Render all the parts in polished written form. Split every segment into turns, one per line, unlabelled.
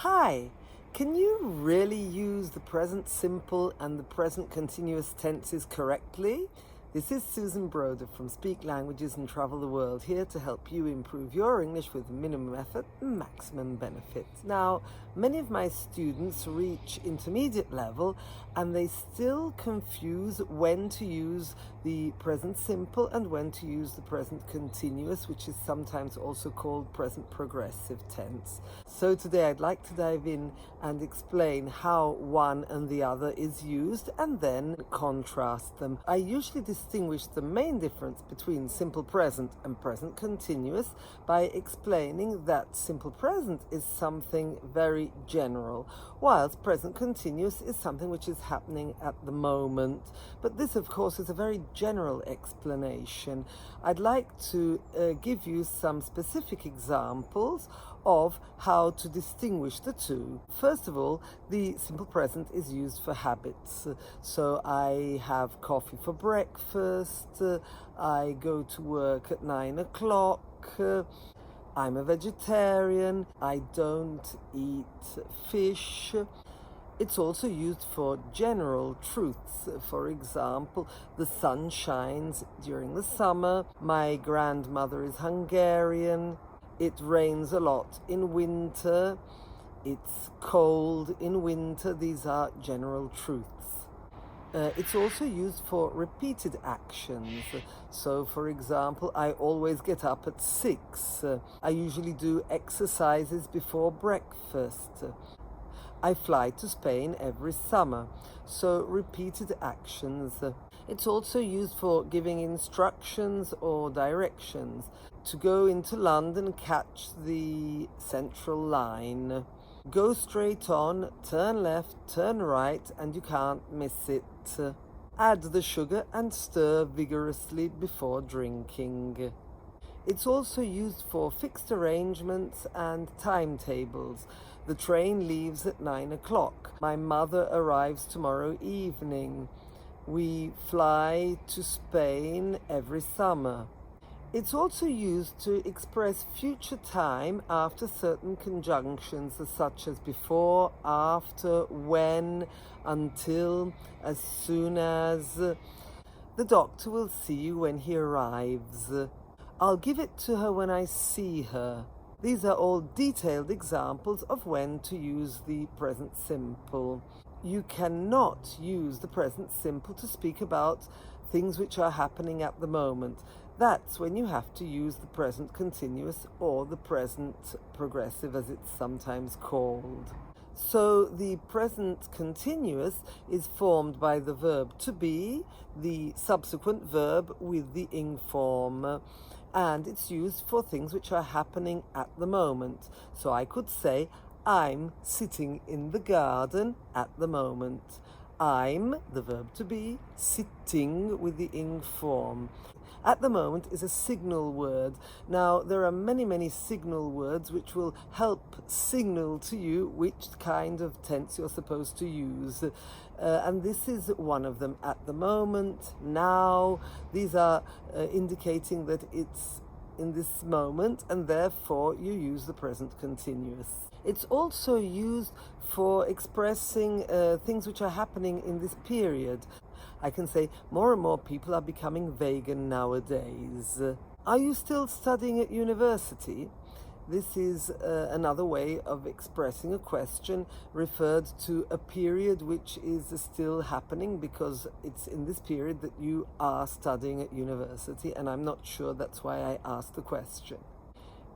Hi, can you really use the present simple and the present continuous tenses correctly? This is Susan Broder from Speak Languages and Travel the World, here to help you improve your English with minimum effort and maximum benefit. Now, many of my students reach intermediate level and they still confuse when to use the present simple and when to use the present continuous, which is sometimes also called present progressive tense. So today I'd like to dive in and explain how one and the other is used and then contrast them. I usually distinguish the main difference between simple present and present continuous by explaining that simple present is something very general, whilst present continuous is something which is happening at the moment. But this, of course, is a very general explanation. I'd like to give you some specific examples of how to distinguish the two. First of all, the simple present is used for habits. So I have coffee for breakfast, I go to work at 9 o'clock, I'm a vegetarian, I don't eat fish. It's also used for general truths. For example, the sun shines during the summer, my grandmother is Hungarian, it rains a lot in winter, it's cold in winter. These are general truths. It's also used for repeated actions. So, for example, I always get up at 6. I usually do exercises before breakfast. I fly to Spain every summer. So, repeated actions. It's also used for giving instructions or directions. To go into London, catch the Central Line. Go straight on, turn left, turn right, and you can't miss it. Add the sugar and stir vigorously before drinking. It's also used for fixed arrangements and timetables. The train leaves at 9 o'clock. My mother arrives tomorrow evening. We fly to Spain every summer. It's also used to express future time after certain conjunctions, such as before, after, when, until, as soon as. The doctor will see you when he arrives. I'll give it to her when I see her. These are all detailed examples of when to use the present simple. You cannot use the present simple to speak about things which are happening at the moment. That's when you have to use the present continuous or the present progressive, as it's sometimes called. So the present continuous is formed by the verb to be, the subsequent verb with the ing form, and it's used for things which are happening at the moment. So I could say, I'm sitting in the garden at the moment. I'm, the verb to be, sitting with the ing form. At the moment is a signal word. Now, there are many signal words which will help signal to you which kind of tense you're supposed to use. And this is one of them. At the moment, now. These are indicating that it's in this moment, and therefore you use the present continuous. It's also used for expressing things which are happening in this period. I can say more and more people are becoming vegan nowadays. Are you still studying at university? This is another way of expressing a question referred to a period which is still happening, because it's in this period that you are studying at university, and I'm not sure that's why I asked the question.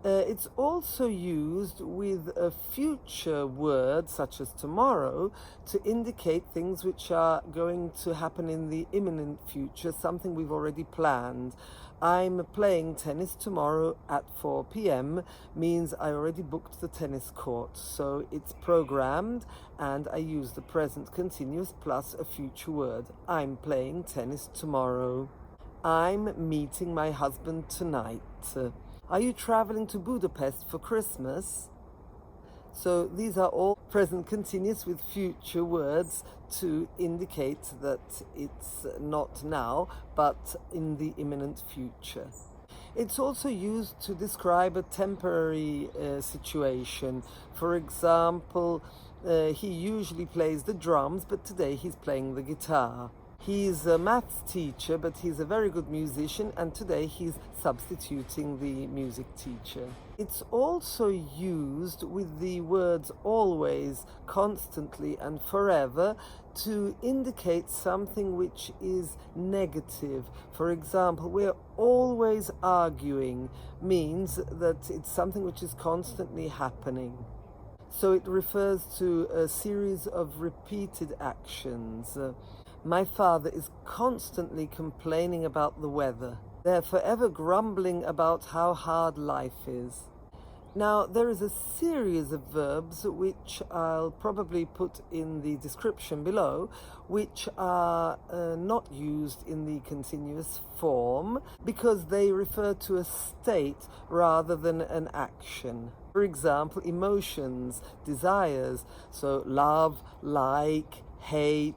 It's also used with a future word, such as tomorrow, to indicate things which are going to happen in the imminent future, something we've already planned. I'm playing tennis tomorrow at 4 p.m. means I already booked the tennis court. So it's programmed, and I use the present continuous plus a future word. I'm playing tennis tomorrow. I'm meeting my husband tonight. Are you traveling to Budapest for Christmas? So these are all present continuous with future words to indicate that it's not now, but in the imminent future. It's also used to describe a temporary situation. For example, he usually plays the drums, but today he's playing the guitar. He's a maths teacher, but he's a very good musician, and today he's substituting the music teacher. It's also used with the words always, constantly, and forever to indicate something which is negative. For example, we're always arguing means that it's something which is constantly happening. So it refers to a series of repeated actions. My father is constantly complaining about the weather. They're forever grumbling about how hard life is. Now, there is a series of verbs which I'll probably put in the description below, which are not used in the continuous form because they refer to a state rather than an action. For example, emotions, desires, so love, like, hate.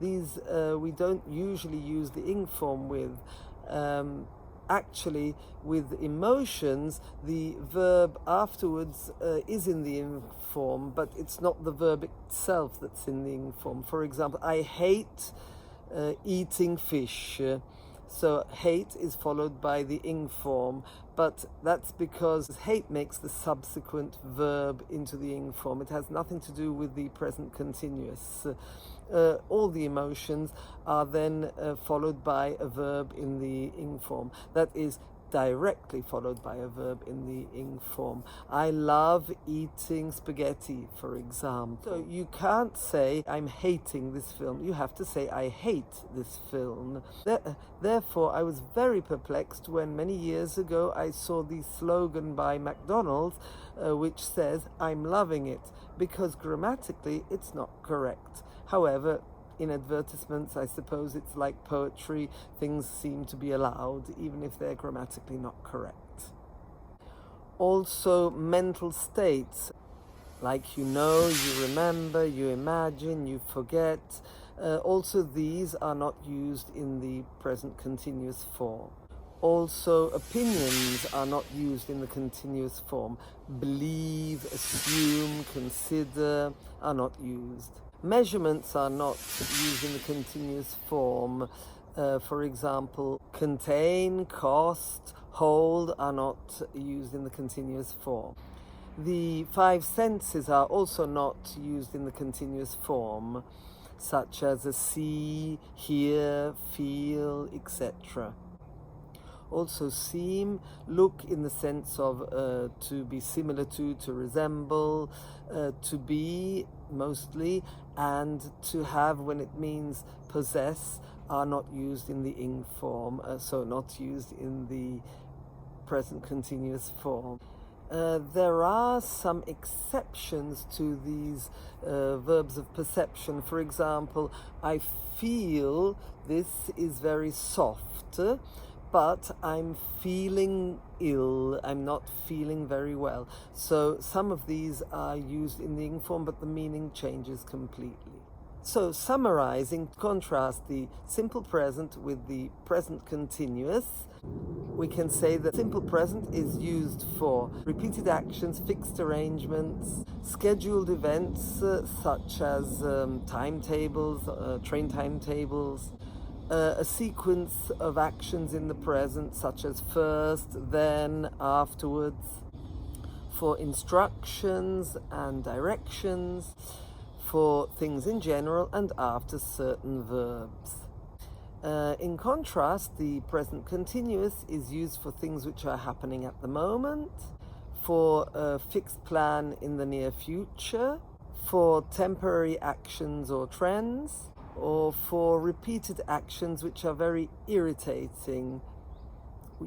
These we don't usually use the ing form with. Actually, with emotions, the verb afterwards is in the ing form, but it's not the verb itself that's in the ing form. For example, I hate eating fish. So hate is followed by the ing form, but that's because hate makes the subsequent verb into the ing form. It has nothing to do with the present continuous. All the emotions are then followed by a verb in the ing form. That is directly followed by a verb in the ing form. I love eating spaghetti, for example. So you can't say, I'm hating this film. You have to say, I hate this film. Therefore, I was very perplexed when many years ago I saw the slogan by McDonald's which says, I'm loving it, because grammatically it's not correct. However, in advertisements, I suppose it's like poetry. Things seem to be allowed, even if they're grammatically not correct. Also, mental states, like you know, you remember, you imagine, you forget. Also, these are not used in the present continuous form. Also, opinions are not used in the continuous form. Believe, assume, consider are not used. Measurements are not used in the continuous form. For example, contain, cost, hold are not used in the continuous form. The 5 senses are also not used in the continuous form, such as see, hear, feel, etc. Also seem, look in the sense of to be similar to resemble, to be mostly, and to have when it means possess are not used in the ing form, so not used in the present continuous form. There are some exceptions to these verbs of perception. For example, I feel this is very soft, but I'm feeling ill, I'm not feeling very well. So some of these are used in the ing form, but the meaning changes completely. So summarizing, contrast the simple present with the present continuous. We can say that simple present is used for repeated actions, fixed arrangements, scheduled events such as timetables, train timetables, a sequence of actions in the present, such as first, then, afterwards, for instructions and directions, for things in general, and after certain verbs. In contrast, the present continuous is used for things which are happening at the moment, for a fixed plan in the near future, for temporary actions or trends, or for repeated actions which are very irritating,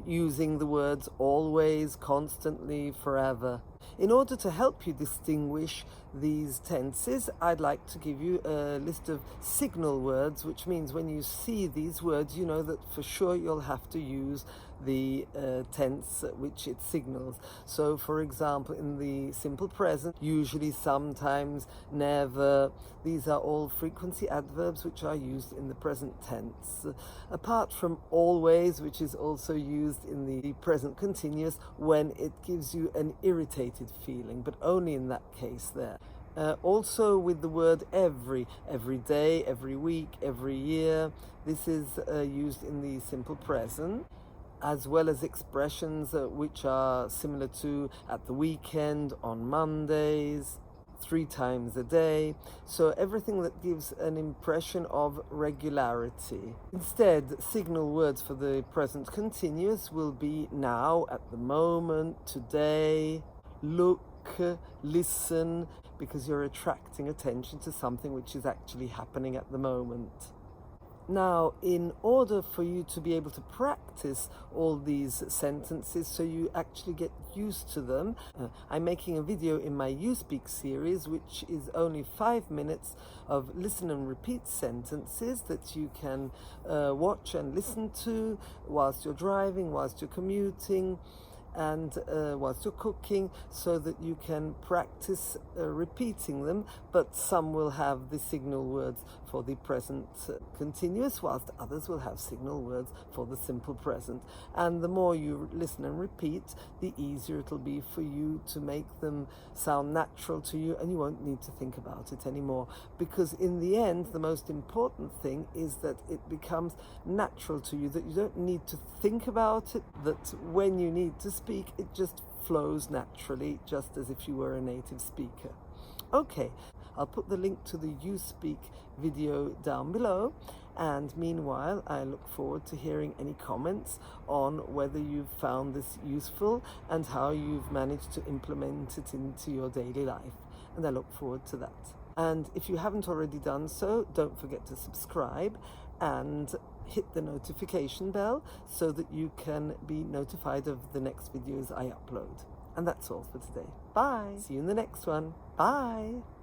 using the words always, constantly, forever. In order to help you distinguish these tenses, I'd like to give you a list of signal words, which means when you see these words, you know that for sure you'll have to use the tense which it signals. So, for example, in the simple present, usually, sometimes, never, these are all frequency adverbs which are used in the present tense. Apart from always, which is also used in the present continuous when it gives you an irritated feeling, but only in that case there. Also with the word every day, every week, every year, this is used in the simple present, as well as expressions which are similar to at the weekend, on Mondays, 3 times a day. So everything that gives an impression of regularity. Instead, signal words for the present continuous will be now, at the moment, today, look, listen, because you're attracting attention to something which is actually happening at the moment. Now, in order for you to be able to practice all these sentences so you actually get used to them, I'm making a video in my You Speak series, which is only 5 minutes of listen and repeat sentences that you can watch and listen to whilst you're driving, whilst you're commuting, and whilst you're cooking, so that you can practice repeating them, but some will have the signal words for the present continuous, whilst others will have signal words for the simple present. And the more you listen and repeat, the easier it'll be for you to make them sound natural to you, and you won't need to think about it anymore, because in the end, the most important thing is that it becomes natural to you, that you don't need to think about it, that when you need to speak, it just flows naturally, just as if you were a native speaker. Okay, I'll put the link to the You Speak video down below, and meanwhile I look forward to hearing any comments on whether you've found this useful and how you've managed to implement it into your daily life, and I look forward to that. And if you haven't already done so, don't forget to subscribe and hit the notification bell so that you can be notified of the next videos I upload. And that's all for today. Bye. See you in the next one. Bye.